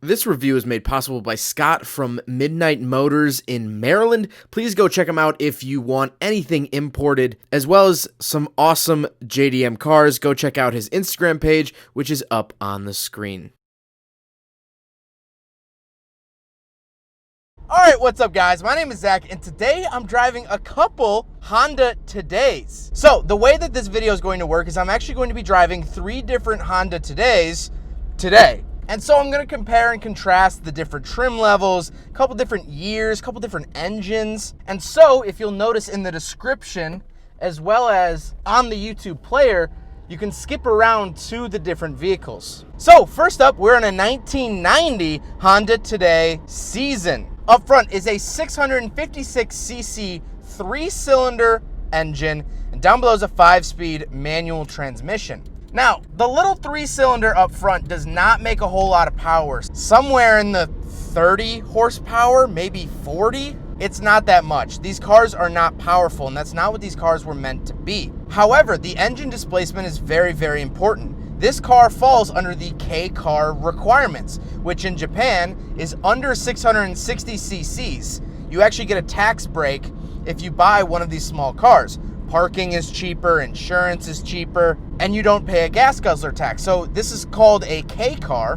This review is made possible by Scott from Midnight Motors in Maryland. Please go check him out if you want anything imported, as well as some awesome JDM cars. Go check out his Instagram page, which is up on the screen. Alright, what's up guys? My name is Zach, and today I'm driving a couple Honda Todays. So, the way that this video is going to work is I'm actually going to be driving 3 different Honda Todays today. And so I'm going to compare and contrast the different trim levels, a couple different years, a couple different engines. And so, if you'll notice in the description, as well as on the YouTube player, you can skip around to the different vehicles. So, first up, we're in a 1990 Honda Today Season. Up front is a 656cc 3-cylinder engine, and down below is a 5-speed manual transmission. Now, the little 3-cylinder up front does not make a whole lot of power. Somewhere in the 30 horsepower, maybe 40. It's not that much. These cars are not powerful, and that's not what these cars were meant to be. However, the engine displacement is very, very important. This car falls under the K-car requirements, which in Japan is under 660 cc's. You actually get a tax break if you buy one of these small cars. Parking is cheaper, insurance is cheaper, and you don't pay a gas guzzler tax. So this is called a K car,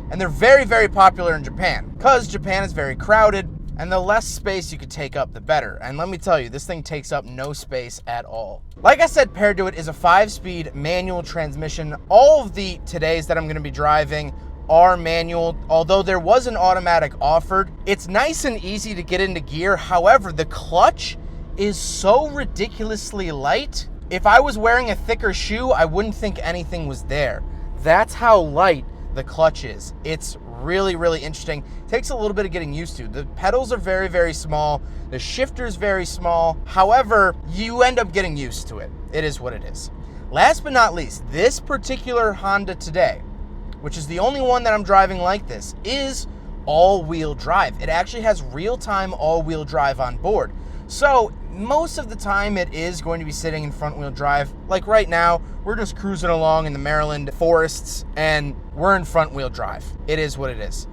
and they're very, very popular in Japan because Japan is very crowded, and the less space you could take up, the better. And let me tell you, this thing takes up no space at all. Like I said, paired to it is a 5-speed manual transmission. All of the Todays that I'm gonna be driving are manual, although there was an automatic offered. It's nice and easy to get into gear. However, the clutch is so ridiculously light. If I was wearing a thicker shoe, I wouldn't think anything was there. That's how light the clutch is. It's really, really interesting. It takes a little bit of getting used to. The pedals are very, very small. The shifter's very small. However, you end up getting used to it. It is what it is. Last but not least, this particular Honda Today, which is the only one that I'm driving like this, is all-wheel drive. It actually has real-time all-wheel drive on board. So most of the time it is going to be sitting in front-wheel drive. Like right now, we're just cruising along in the Maryland forests and we're in front-wheel drive. It is what it is.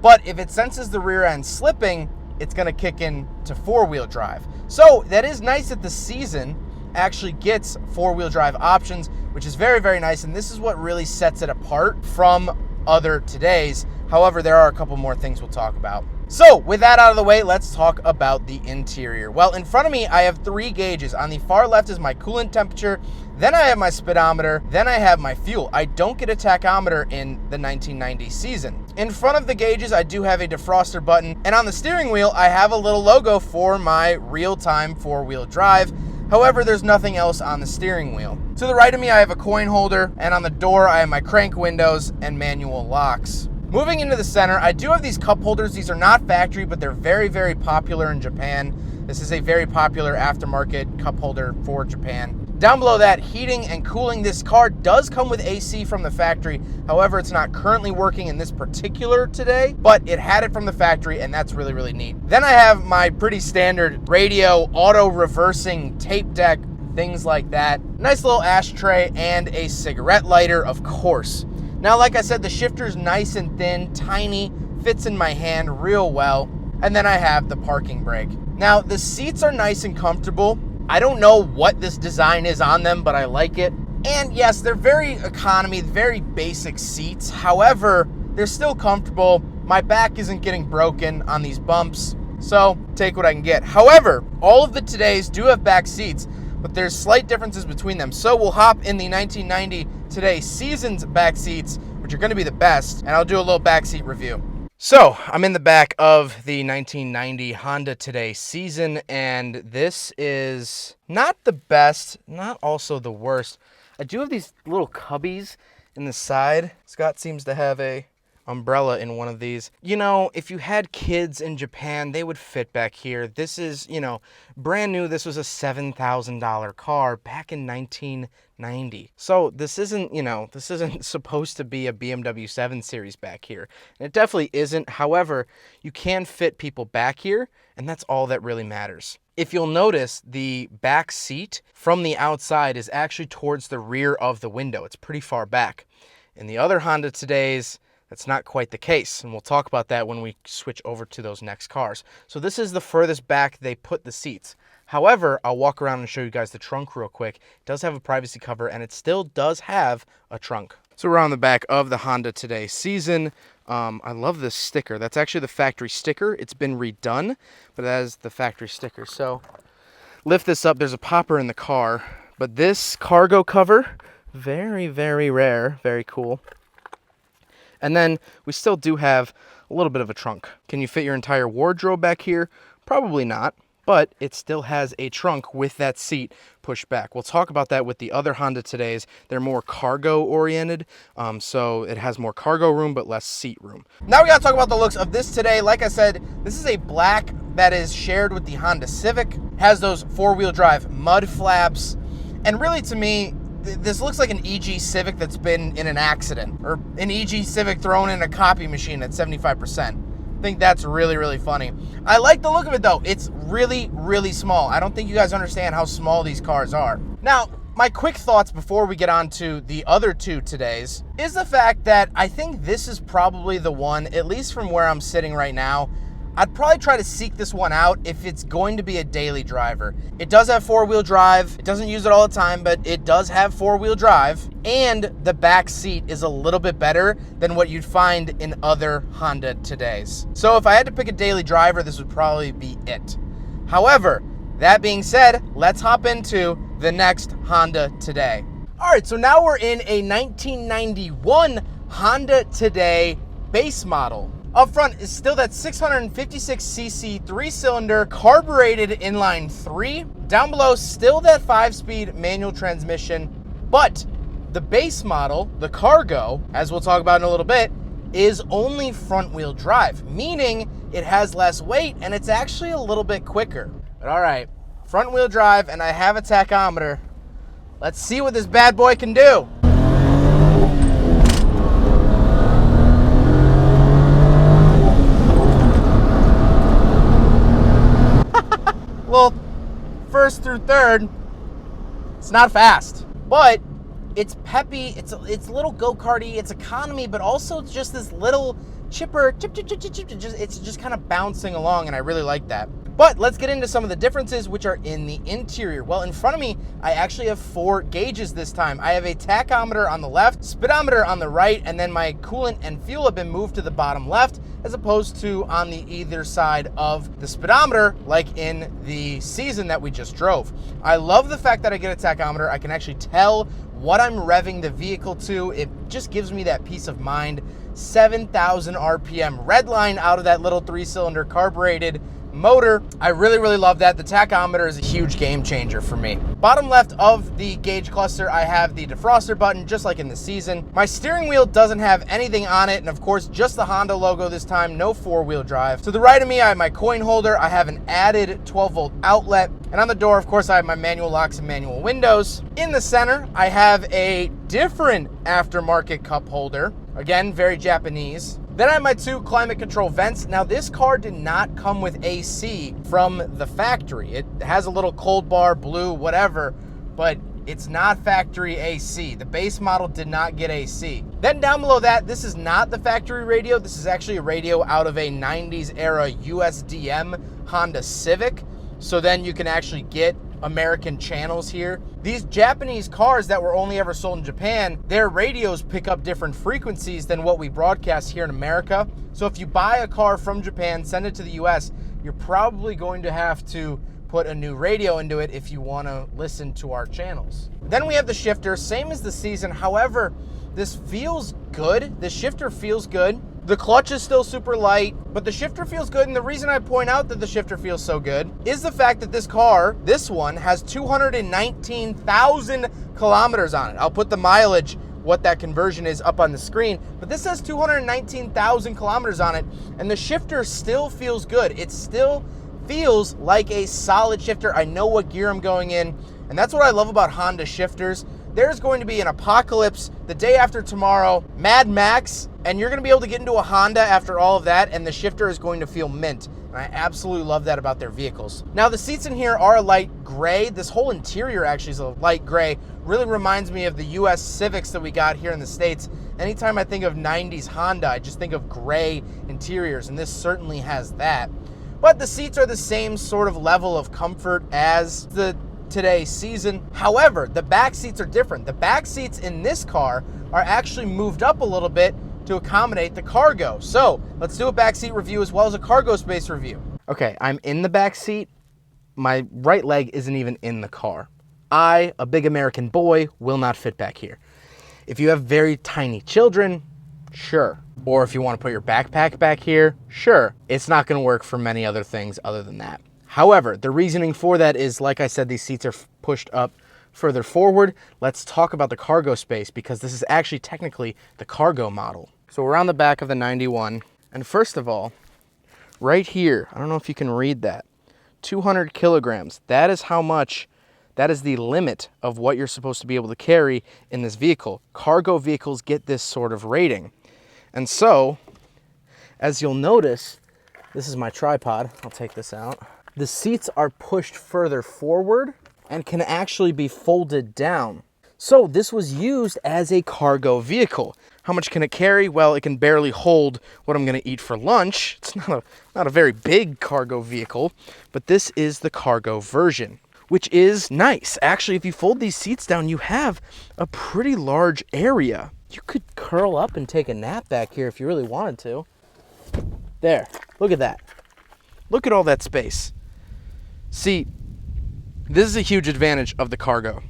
But if it senses the rear end slipping, it's gonna kick in to 4-wheel drive. So that is nice that the Season actually gets 4-wheel drive options, which is very, very nice. And this is what really sets it apart from other Todays. However, there are a couple more things we'll talk about. So, with that out of the way, let's talk about the interior. Well, in front of me, I have 3 gauges. On the far left is my coolant temperature, then I have my speedometer, then I have my fuel. I don't get a tachometer in the 1990 Season. In front of the gauges, I do have a defroster button, and on the steering wheel, I have a little logo for my real-time 4-wheel drive. However, there's nothing else on the steering wheel. To the right of me, I have a coin holder, and on the door, I have my crank windows and manual locks. Moving into the center, I do have these cup holders. These are not factory, but they're very, very popular in Japan. This is a very popular aftermarket cup holder for Japan. Down below that, heating and cooling. This car does come with AC from the factory. However, it's not currently working in this particular Today, but it had it from the factory, and that's really, really neat. Then I have my pretty standard radio, auto reversing tape deck, things like that. Nice little ashtray and a cigarette lighter, of course. Now, like I said, the shifter's nice and thin, tiny, fits in my hand real well. And then I have the parking brake. Now, the seats are nice and comfortable. I don't know what this design is on them, but I like it. And yes, they're very economy, very basic seats. However, they're still comfortable. My back isn't getting broken on these bumps, so take what I can get. However, all of the Todays do have back seats, but there's slight differences between them. So we'll hop in the 1990 Today Season's back seats, which are going to be the best, and I'll do a little backseat review. So I'm in the back of the 1990 Honda Today Season, and this is not the best, not also the worst. I do have these little cubbies in the side. Scott seems to have a umbrella in one of these. You know, if you had kids in Japan, they would fit back here. This is, you know, brand new. This was a $7,000 car back in 1990. So this isn't, you know, this isn't supposed to be a BMW 7 Series back here. And it definitely isn't. However, you can fit people back here, and that's all that really matters. If you'll notice, the back seat from the outside is actually towards the rear of the window. It's pretty far back. In the other Honda Todays, That's not quite the case, and we'll talk about that when we switch over to those next cars. So this is the furthest back they put the seats. However, I'll walk around and show you guys the trunk real quick. It does have a privacy cover, and it still does have a trunk. So we're on the back of the Honda Today season. I love this sticker. That's actually the factory sticker. It's been redone, but it has the factory sticker. So lift this up. There's a popper in the car, but this cargo cover, very, very rare, very cool. And then we still do have a little bit of a trunk. Can you fit your entire wardrobe back here? Probably not, but it still has a trunk with that seat pushed back. We'll talk about that with the other Honda Todays. They're more cargo oriented, so it has more cargo room but less seat room. Now we gotta talk about the looks of this Today. Like I said, this is a black that is shared with the Honda Civic, has those four-wheel drive mud flaps, and really to me, this looks like an EG Civic that's been in an accident, or an EG Civic thrown in a copy machine at 75%. I think that's really, really funny. I like the look of it though. It's really, really small. I don't think you guys understand how small these cars are. Now, my quick thoughts before we get on to the other two Todays is the fact that I think this is probably the one, at least from where I'm sitting right now, I'd probably try to seek this one out if it's going to be a daily driver. It does have four-wheel drive. It doesn't use it all the time, but it does have four-wheel drive. And the back seat is a little bit better than what you'd find in other Honda Todays. So if I had to pick a daily driver, this would probably be it. However, that being said, let's hop into the next Honda Today. All right, so now we're in a 1991 Honda Today base model. Up front is still that 656cc 3-cylinder carbureted inline 3. Down below, still that 5-speed manual transmission. But the base model, the Cargo, as we'll talk about in a little bit, is only front-wheel drive, meaning it has less weight and it's actually a little bit quicker. But all right, front-wheel drive, and I have a tachometer. Let's see what this bad boy can do. Well, first through third, it's not fast, but it's peppy, it's a little go-karty, it's economy, but also it's just this little chipper, it's just kind of bouncing along, and I really like that. But let's get into some of the differences which are in the interior. Well, in front of me, I actually have 4 gauges this time. I have a tachometer on the left, speedometer on the right, and then my coolant and fuel have been moved to the bottom left, as opposed to on the either side of the speedometer, like in the season that we just drove. I love the fact that I get a tachometer. I can actually tell what I'm revving the vehicle to. It just gives me that peace of mind. 7,000 RPM red line out of that little 3-cylinder carbureted motor. I really, really love that. The tachometer is a huge game changer for me. Bottom left of the gauge cluster, I have the defroster button, just like in the season. My steering wheel doesn't have anything on it, and of course, just the Honda logo this time, no 4-wheel drive. To the right of me, I have my coin holder. I have an added 12-volt outlet, and on the door, of course, I have my manual locks and manual windows. In the center, I have a different aftermarket cup holder. Again, very Japanese. Then I have my 2 climate control vents. Now this car did not come with AC from the factory. It has a little cold bar, blue, whatever, but it's not factory AC. The base model did not get AC. Then down below that, this is not the factory radio. This is actually a radio out of a 90s era USDM Honda Civic. So then you can actually get American channels here. These Japanese cars that were only ever sold in Japan, their radios pick up different frequencies than what we broadcast here in America. So if you buy a car from Japan, send it to the US, you're probably going to have to put a new radio into it if you want to listen to our channels. Then we have the shifter, same as the season. However, this feels good. The shifter feels good. The clutch is still super light, but the shifter feels good. And the reason I point out that the shifter feels so good is the fact that this car, this one, has 219,000 kilometers on it. I'll put the mileage, what that conversion is, up on the screen, but this has 219,000 kilometers on it, and the shifter still feels good. It still feels like a solid shifter. I know what gear I'm going in, and that's what I love about Honda shifters. There's going to be an apocalypse the day after tomorrow, Mad Max, and you're going to be able to get into a Honda after all of that, and the shifter is going to feel mint. And I absolutely love that about their vehicles. Now, the seats in here are a light gray. This whole interior actually is a light gray. Really reminds me of the US Civics that we got here in the States. Anytime I think of 90s Honda, I just think of gray interiors, and this certainly has that. But the seats are the same sort of level of comfort as the today's season. However, the back seats are different. The back seats in this car are actually moved up a little bit to accommodate the cargo. So let's do a back seat review as well as a cargo space review. Okay, I'm in the back seat. My right leg isn't even in the car. I, a big American boy, will not fit back here. If you have very tiny children, sure. Or if you want to put your backpack back here, sure. It's not going to work for many other things other than that. However, the reasoning for that is, like I said, these seats are pushed up further forward. Let's talk about the cargo space, because this is actually technically the cargo model. So we're on the back of the 91. And first of all, right here, I don't know if you can read that, 200 kilograms. That is how much, that is the limit of what you're supposed to be able to carry in this vehicle. Cargo vehicles get this sort of rating. And so, as you'll notice, this is my tripod. I'll take this out. The seats are pushed further forward and can actually be folded down. So this was used as a cargo vehicle. How much can it carry? Well, it can barely hold what I'm going to eat for lunch. It's not a very big cargo vehicle, but this is the cargo version, which is nice. Actually, if you fold these seats down, you have a pretty large area. You could curl up and take a nap back here if you really wanted to. There, look at that. Look at all that space. See, this is a huge advantage of the cargo.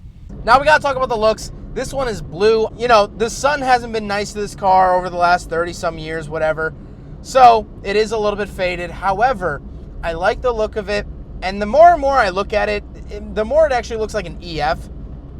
Now we gotta talk about the looks. This one is blue. You know, the sun hasn't been nice to this car over the last 30 some years, whatever. So it is a little bit faded. However, I like the look of it. And the more and more I look at it, the more it actually looks like an EF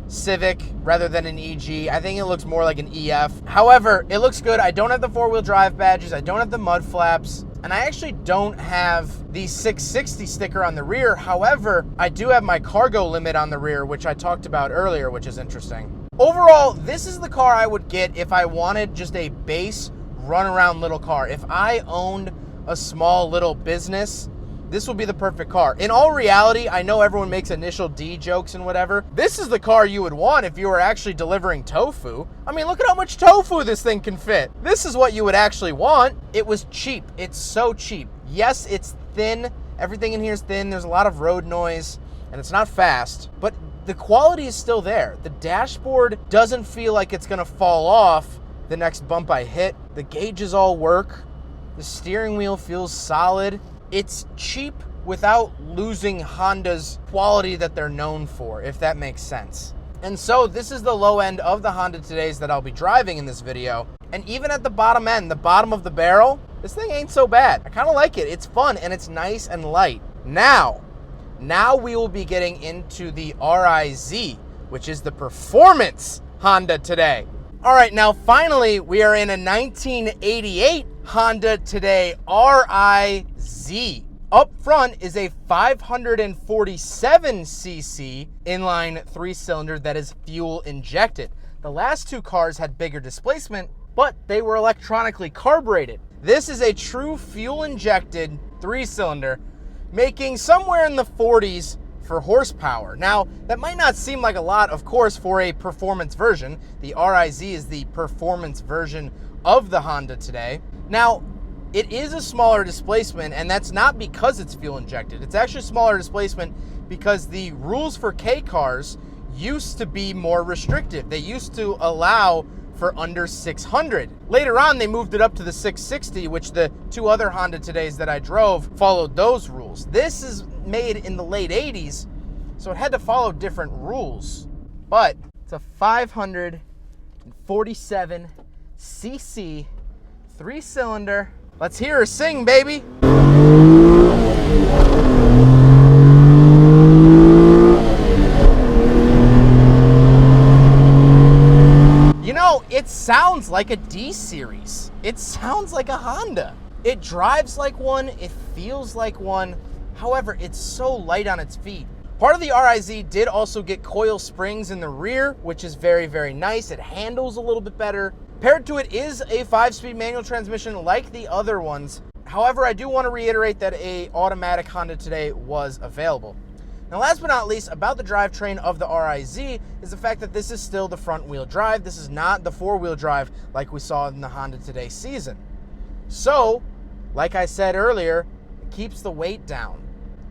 Civic rather than an EG. I think it looks more like an EF. However, it looks good. I don't have the four-wheel drive badges. I don't have the mud flaps. And I actually don't have the 660 sticker on the rear. However, I do have my cargo limit on the rear, which I talked about earlier, which is interesting. Overall, this is the car I would get if I wanted just a base run-around little car. If I owned a small little business, this would be the perfect car. In all reality, I know everyone makes initial D jokes and whatever. This is the car you would want if you were actually delivering tofu. I mean, look at how much tofu this thing can fit. This is what you would actually want. It was cheap. It's so cheap. Yes, it's thin. Everything in here is thin. There's a lot of road noise, and it's not fast, but the quality is still there. The dashboard doesn't feel like it's gonna fall off the next bump I hit. The gauges all work. The steering wheel feels solid. It's cheap without losing Honda's quality that they're known for, if that makes sense. And so this is the low end of the Honda Todays that I'll be driving in this video. And even at the bottom end, the bottom of the barrel, this thing ain't so bad. I kind of like it. It's fun and it's nice and light. Now we will be getting into the RIZ, which is the performance Honda Today. All right, now finally, we are in a 1988 Honda Today RIZ. Up front is a 547cc inline 3-cylinder that is fuel injected. The last two cars had bigger displacement, but they were electronically carbureted. This is a true fuel injected 3-cylinder, making somewhere in the 40s for horsepower. Now, that might not seem like a lot, of course, for a performance version. The RIZ is the performance version of the Honda Today. Now, it is a smaller displacement, and that's not because it's fuel injected. It's actually smaller displacement because the rules for K cars used to be more restrictive. They used to allow for under 600. Later on, they moved it up to the 660, which the two other Honda Todays that I drove followed those rules. This is made in the late 80s, so it had to follow different rules. But it's a 547cc 3-cylinder. Let's hear her sing, baby. You know, it sounds like a D series. It sounds like a Honda. It drives like one, it feels like one. However, it's so light on its feet. Part of the RIZ did also get coil springs in the rear, which is very, very nice. It handles a little bit better. Paired to it is a 5-speed manual transmission like the other ones. However, I do want to reiterate that an automatic Honda Today was available. Now, last but not least, about the drivetrain of the RIZ is the fact that this is still the front-wheel drive. This is not the four-wheel drive like we saw in the Honda Today season. So, like I said earlier, it keeps the weight down.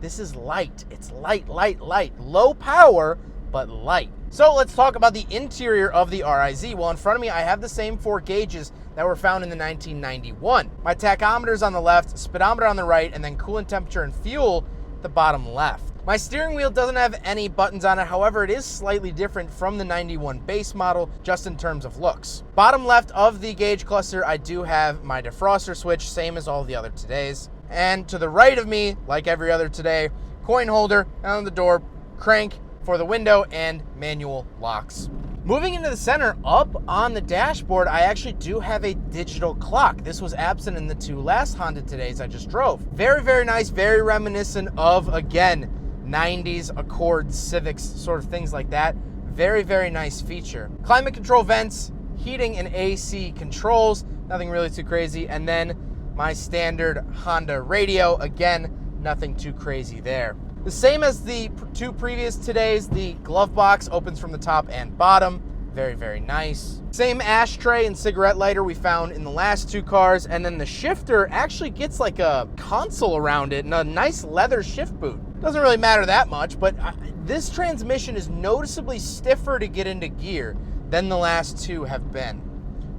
This is light. It's light, light, light. Low power, but light. So let's talk about the interior of the RIZ. Well, in front of me, I have the same 4 gauges that were found in the 1991. My tachometer is on the left, speedometer on the right, and then coolant temperature and fuel at the bottom left. My steering wheel doesn't have any buttons on it. However, it is slightly different from the 91 base model, just in terms of looks. Bottom left of the gauge cluster, I do have my defroster switch, same as all the other Todays. And to the right of me, like every other Today, coin holder on the door, crank for the window, and manual locks. Moving into the center, up on the dashboard, I actually do have a digital clock. This was absent in the 2 last Honda Todays I just drove. Very, very nice, very reminiscent of, again, 90s Accords, Civics, sort of things like that. Very, very nice feature. Climate control vents, heating and AC controls, nothing really too crazy. And then my standard Honda radio, again, nothing too crazy there. The same as the 2 previous Todays, the glove box opens from the top and bottom. Very, very nice. Same ashtray and cigarette lighter we found in the last 2 cars. And then the shifter actually gets like a console around it and a nice leather shift boot. Doesn't really matter that much, but this transmission is noticeably stiffer to get into gear than the last 2 have been.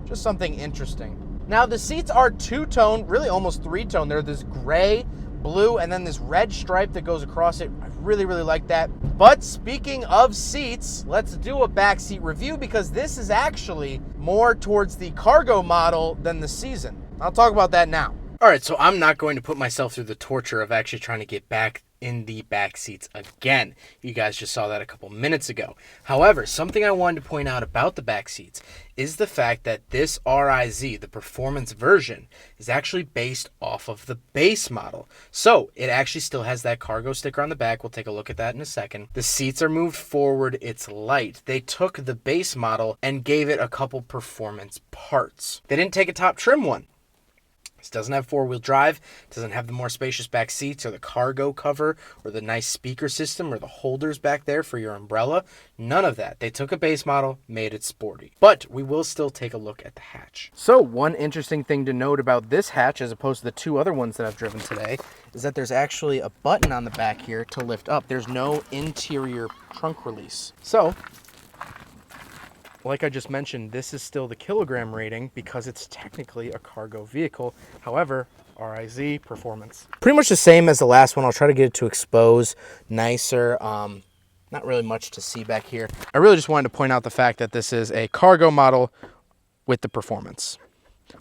Just something interesting. Now the seats are 2-tone, really almost 3-tone. They're this gray, blue, and then this red stripe that goes across it. I really, really like that. But speaking of seats, let's do a backseat review because this is actually more towards the cargo model than the season. I'll talk about that now. All right, so I'm not going to put myself through the torture of actually trying to get back in the back seats again. You guys just saw that a couple minutes ago. However, something I wanted to point out about the back seats is the fact that this RIZ, the performance version, is actually based off of the base model. So it actually still has that cargo sticker on the back. We'll take a look at that in a second. The seats are moved forward. It's light. They took the base model and gave it a couple performance parts. They didn't take a top trim one. This doesn't have 4-wheel drive, doesn't have the more spacious back seats or the cargo cover or the nice speaker system or the holders back there for your umbrella. None of that. They took a base model, made it sporty. But we will still take a look at the hatch. So one interesting thing to note about this hatch as opposed to the 2 other ones that I've driven today is that there's actually a button on the back here to lift up. There's no interior trunk release. So, like I just mentioned, this is still the kilogram rating because it's technically a cargo vehicle. However, RIZ performance. Pretty much the same as the last one. I'll try to get it to expose nicer. Not really much to see back here. I really just wanted to point out the fact that this is a cargo model with the performance.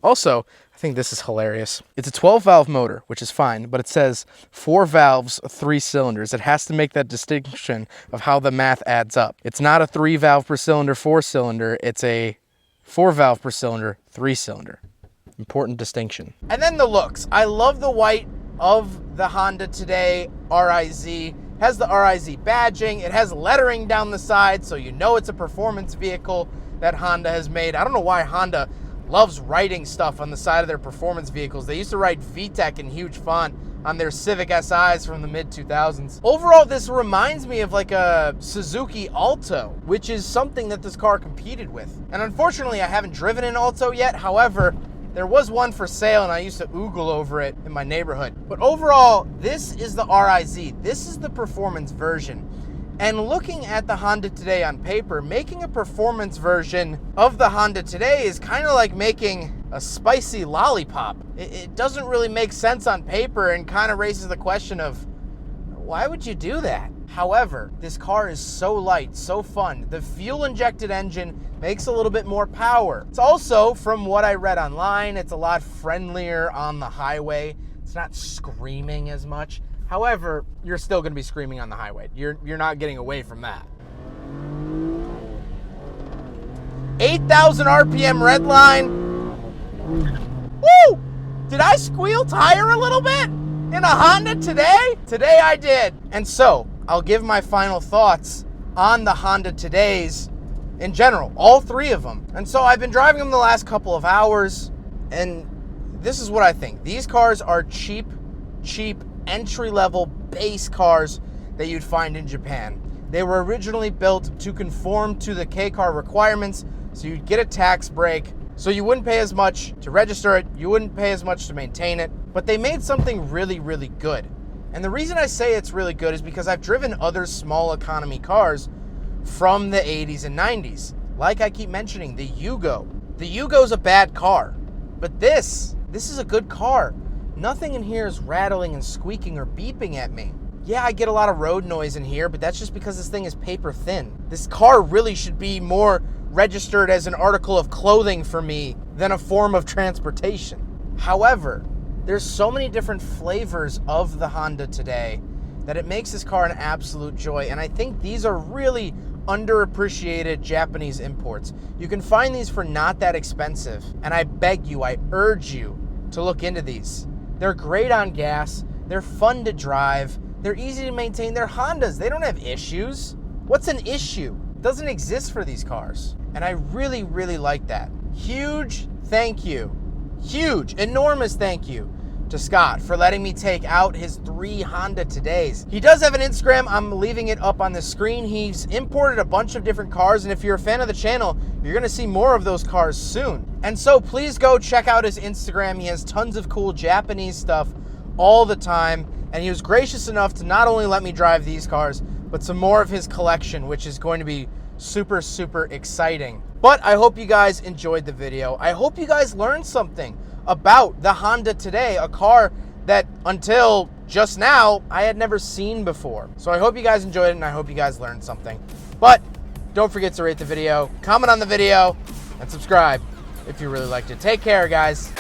Also, I think this is hilarious. It's a 12-valve motor, which is fine, but it says 4 valves, 3 cylinders. It has to make that distinction of how the math adds up. It's not a 3-valve per cylinder, 4-cylinder. It's a 4-valve per cylinder, 3-cylinder. Important distinction. And then the looks. I love the white of the Honda Today RIZ. It has the RIZ badging. It has lettering down the side, so you know it's a performance vehicle that Honda has made. I don't know why Honda loves writing stuff on the side of their performance vehicles. They used to write VTEC in huge font on their Civic SIs from the mid-2000s. Overall, this reminds me of like a Suzuki Alto, which is something that this car competed with. And unfortunately, I haven't driven an Alto yet. However, there was one for sale and I used to oogle over it in my neighborhood. But overall, this is the RIZ. This is the performance version. And looking at the Honda Today on paper, making a performance version of the Honda Today is kind of like making a spicy lollipop. It doesn't really make sense on paper and kind of raises the question of, why would you do that? However, this car is so light, so fun. The fuel-injected engine makes a little bit more power. It's also, from what I read online, it's a lot friendlier on the highway. It's not screaming as much. However, you're still going to be screaming on the highway. You're not getting away from that. 8,000 RPM red line. Woo! Did I squeal tire a little bit in a Honda Today? Today I did. And so, I'll give my final thoughts on the Honda Todays in general, all 3 of them. And so I've been driving them the last couple of hours, and this is what I think. These cars are cheap, entry-level base cars that you'd find in Japan. They were originally built to conform to the K-car requirements, so you'd get a tax break, so you wouldn't pay as much to register it, you wouldn't pay as much to maintain it, but they made something really, really good. And the reason I say it's really good is because I've driven other small economy cars from the 80s and 90s. Like I keep mentioning, the Yugo. The Yugo's a bad car, but this is a good car. Nothing in here is rattling and squeaking or beeping at me. Yeah, I get a lot of road noise in here, but that's just because this thing is paper thin. This car really should be more registered as an article of clothing for me than a form of transportation. However, there's so many different flavors of the Honda today that it makes this car an absolute joy, and I think these are really underappreciated Japanese imports. You can find these for not that expensive, and I beg you, I urge you to look into these. They're great on gas, they're fun to drive, they're easy to maintain. They're Hondas, they don't have issues. What's an issue? It doesn't exist for these cars, and I really, really like that. Huge thank you, huge, enormous thank you to Scott for letting me take out his 3 Honda Todays. He does have an Instagram. I'm leaving it up on the screen. He's imported a bunch of different cars, and if you're a fan of the channel, you're gonna see more of those cars soon. And so please go check out his Instagram. He has tons of cool Japanese stuff all the time, and he was gracious enough to not only let me drive these cars, but some more of his collection, which is going to be super, super exciting. But I hope you guys enjoyed the video. I hope you guys learned something about the Honda Today, a car that until just now I had never seen before. So I hope you guys enjoyed it, and I hope you guys learned something. But don't forget to rate the video, comment on the video, and subscribe if you really liked it. Take care, guys.